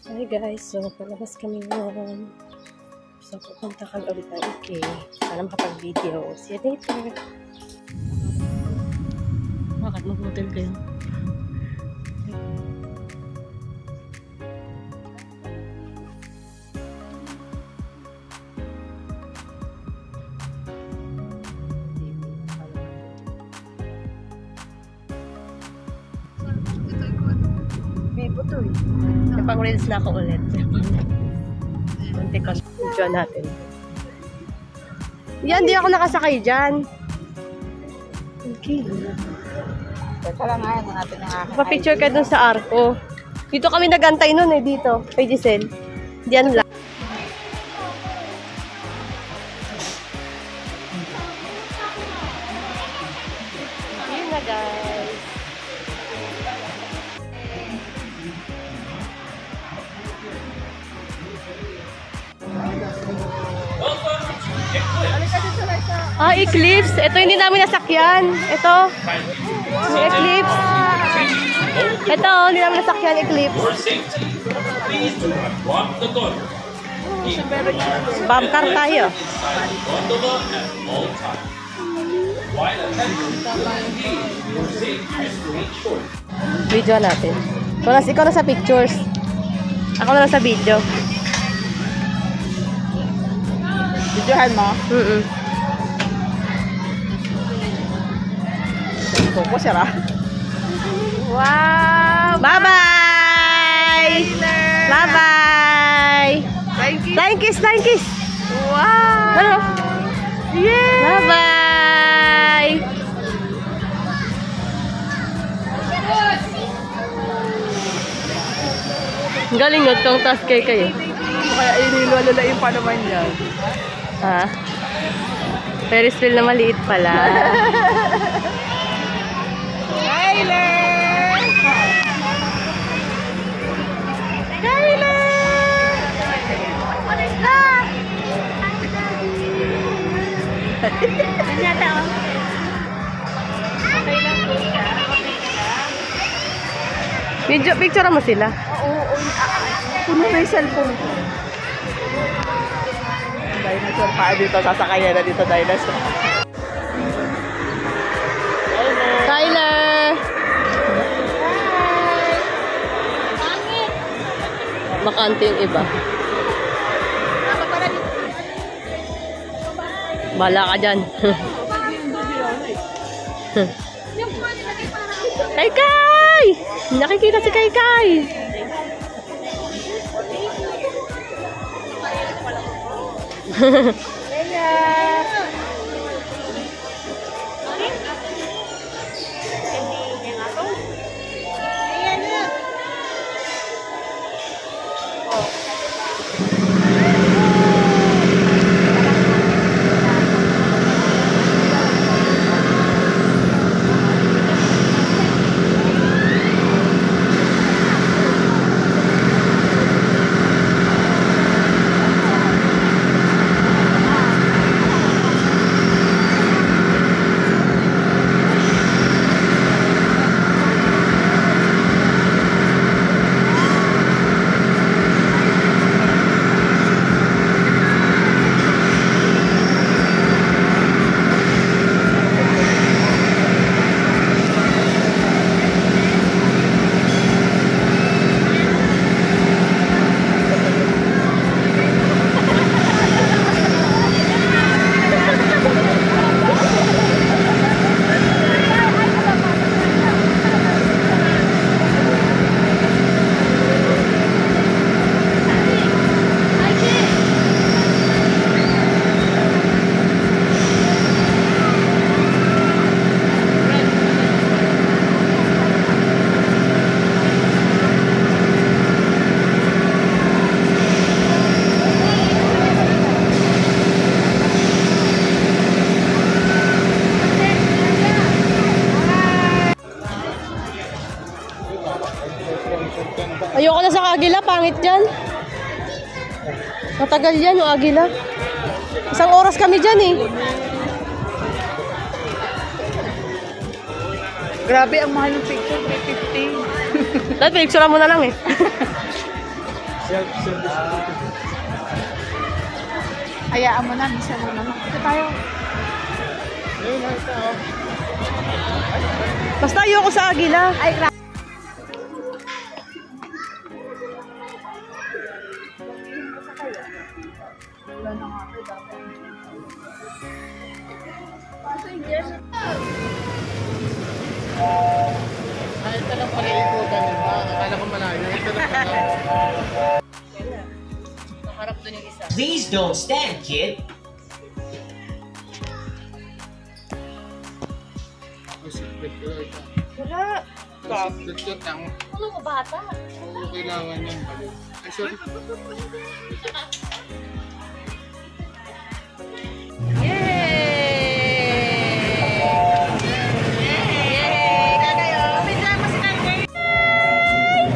Hi guys, so palabas kami ngayon. So pupunta kami ulit ng IK. Sana makapag-video. See you later. Bakit mag-hotel kayo? May buto eh. Pang reels na ako ulit. Kunti ko video natin. Yan, di ako nakasakay dyan. Okay. Teka lang nga, natin ang aking Pa-picture ka dun sa arko. Dito kami nagantay nun eh, dito. Kay Giselle. Diyan lang. Yun na guys. Eclipse. Ito hindi namin nasakyan. Ito. Yung Eclipse. Ito, hindi namin nasakyan. Eclipse. Bump car tayo. Video natin. Ikaw na sa pictures. Ako na lang sa video. videohan mo? Koko siya ra. Wow! Bye-bye! Bye-bye! Flying kiss! Flying kiss! Wow! Ano? Yeah! Bye-bye! Galing yun kang task kayo. Kaya inilalalain pa naman yan. Ha? Ferris wheel na maliit pala. Kyler! Kyler! Video, picture mo sila? Oo. Puno na yung cellphone ko. Dinosaur pa dito. Sasakayan na dito, dinosaur. Tyler! Bakante yung iba. Bala ka dyan. Kay Kai! Nakikita si Kay Kai! Ayoko na sa agila, pangit yan. Matagal yan yung agila. Isang oras kami dyan eh. Grabe, ang mahal ng picture, 350. Dahil picture mo na lang eh. Self-service. Hayaan mo na, minsan mo naman. Ito tayo. Ayun, ito. Basta ayoko sa agila. Ay, grabe. Ay, ito lang pala ikutan, diba? Akala ko malayo. Ito lang pala. Nakarap doon yung isa. Please don't stand, kid. Secret ko lang ito. Wala. Secret ko lang. Ano ka bata? Oo, kailangan yan. Ay, sorry.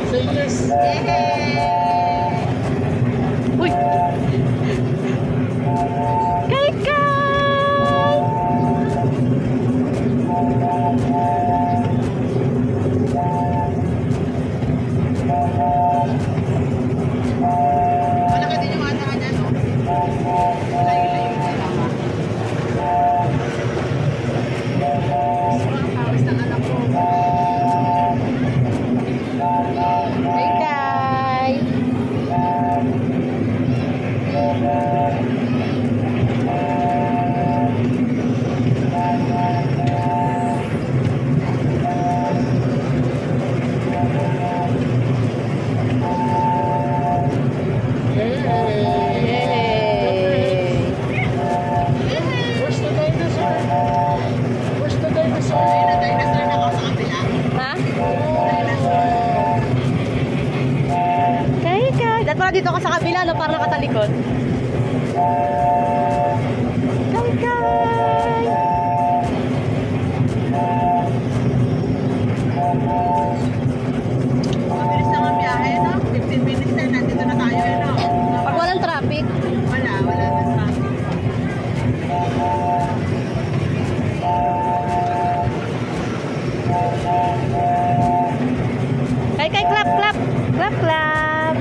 Say yes. Uy! Kay Kay! Malaki din yung ata dyan, no? Layo-layo yung dalawa. Ang pawis ng anak ko. Kay Kay! Yay! Where's the dinosaur? Where's the dinosaur? Ayun na, dinosaur na ako sa kabila. Ha? Kay Kay! Dapat pala dito ka sa kabila, no? Para nakatalikod. Kay Kay! Mabilis na ang biyahe, no? 15 minutes na, nandito na tayo, no? Pag walang traffic. Wala na traffic. Kay Kay, clap, clap! Clap, clap!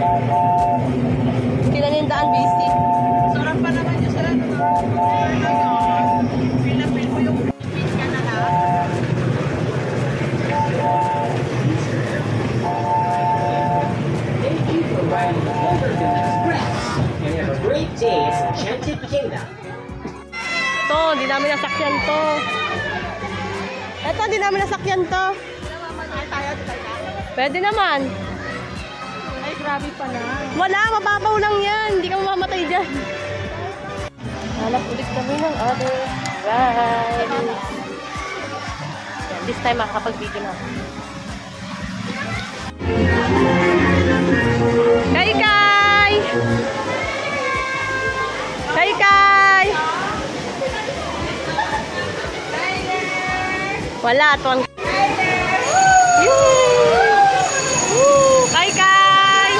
Sila na yung daan, busy. Sarap pa naman yung sarap, no? Feel na feel mo yung beach ka na lang. Thank you for riding the Overton Express. And have a great day at Enchanted Kingdom. To, di namin nasakyan to. Eto, di namin nasakyan to. Ay, tayo. Pwede naman. Ay, grabe pala. Wala, mababaw lang yan. Hindi ka mamamatay dyan. Hanap ulit kami ng other ride. This time, makakapag-video na. Kay Kay! Kay Kay! Wala, tuwang. Kay Kay!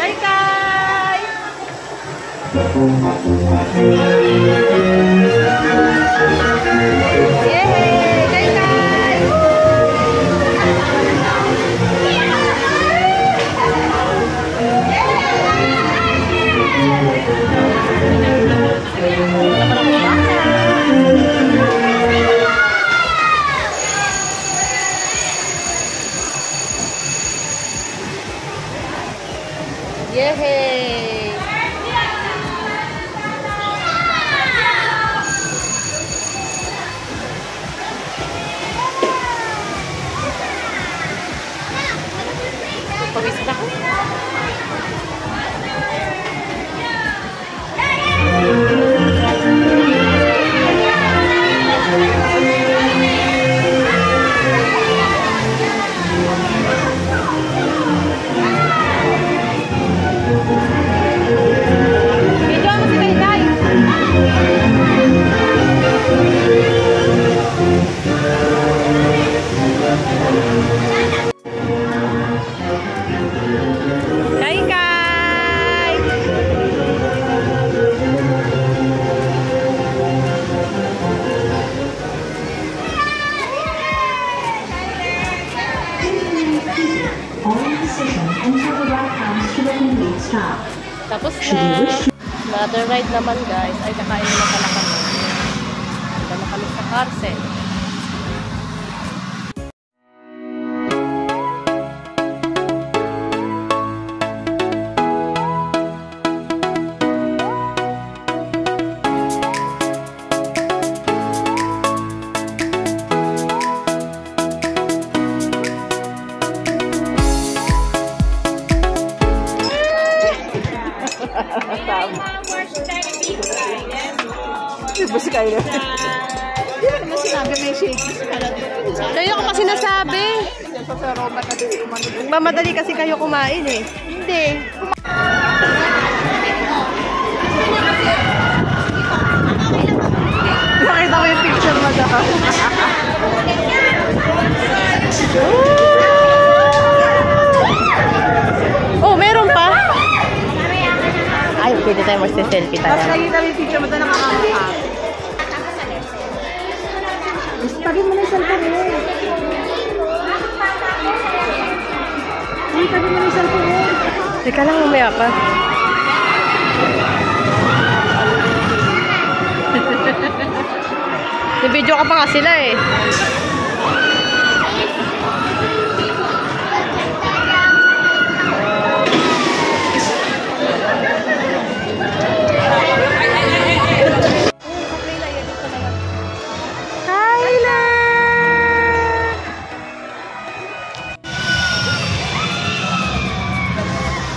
Kay Kay! Yay! Kay Kay! Yay! Another ride naman guys. Ay, kakain naman pala kami. Punta na kami sa Carcel. Bus kayo. Hindi mo naman sinabi may shaky. Kayo ko kasi nasabi. Magmamadali kasi kayo kumain eh. Hindi. Nakita mo yung picture mo daw. Oh, meron pa? Ay, pwede tayo magse-selfie tayo. Tapos nakita mo yung picture mo daw nakakamukha. Tagin mo na yung cellphone mo. Tagin mo na yung cellphone mo. Teka lang, umaya pa. Nabidyo ka pa nga sila eh.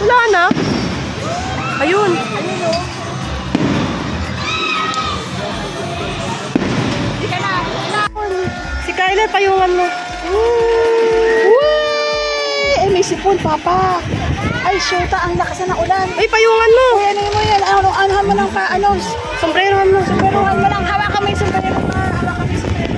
Wala na. Ayun. Si Kyler, payungan mo. Eh, may sipon, papa. Ay, shoota, ang lakas na ng ulan. Ay, payungan mo. Uy, ano mo yan? Anuhan mo lang pa, ano? Sombrerohan mo. Sombrerohan mo lang. Hawakan mo yung sombrero mo. Hawakan mo yung sombrero.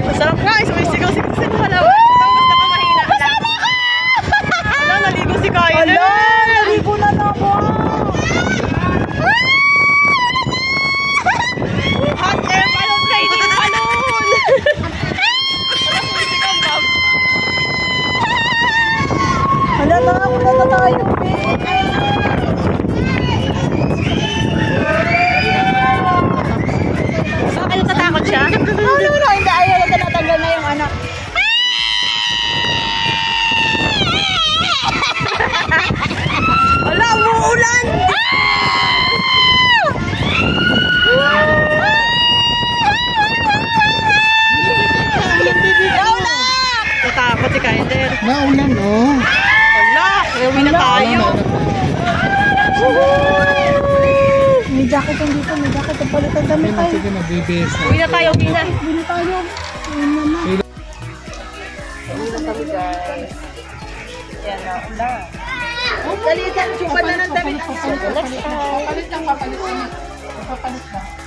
Masarap nga, sumisigaw-sigaw sa halawa. Basta ka mahina. Wala, naligo si Kyler. Naligo na na ako. Hot air balloon raining balloon. Wala, sumisigaw, Bob. Wala na tayo, babe. Saan kayo tatakot siya? No, hindi. Ayaw na natanggal na yung anak. Wala, umuulan. Tatakot si Kyler. Naulan, oh. Wala, uwi na tayo. May jacket yung dito. May jacket. Ang palitan damit tayo. Sige na, bibis. Uwi na tayo, uwi na. Uwi na tayo. Uwi na na. Uwi na kami guys. Yan na, ulan. Dali, chupa na ng damit. Next time. Papalit lang. Papalit lang.